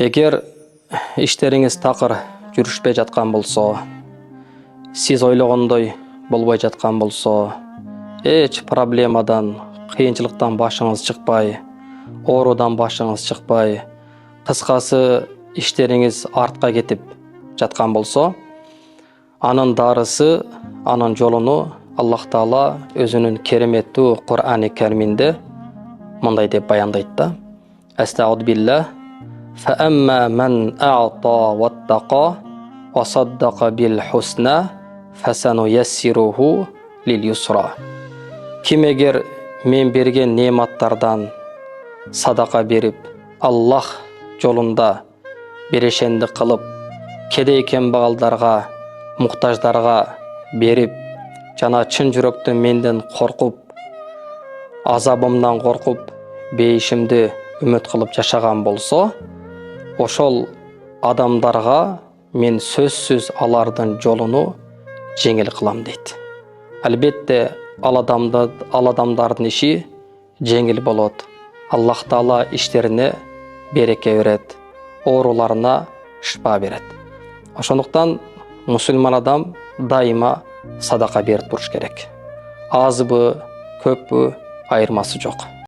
Егер иштериңиз такыр жүрүшпөй жаткан болсо, сиз ойлогондой болбой жаткан болсо, эч проблемадан, кыйынчылыктан башыңыз чыкпай, оорудан башыңыз чыкпай, кыскасы иштериңиз артка кетип жаткан болсо, анын дарысы, анын жолуну Аллах Таала өзүнүн кереметтүү Кур'ани Кариминде мындай деп баяндайт да: Астауду биллах, فأما من أعطى واتقى وصدق بالحسنى فسنيسره لليسرى. Ким эгер мен берген нематтардан садака берип, Аллах жолунда берешендик кылып, кедей кембагалдарга, муктаждарга берип, жана чын жүрөктөн менден коркуп, азабымдан коркуп, бейишимди үмүт кылып жашаган болсо, ошол адамдарга мен сөзсүз алардын жолуну жеңил кылам дейт. Албетте ал адамдардын иши жеңил болот. Аллах Таала иштерине береке берет, ооруларына шифа берет. Ошондуктан мусулман адам дайыма садака берип туруш керек. Азбы, көппү айырмасы жок.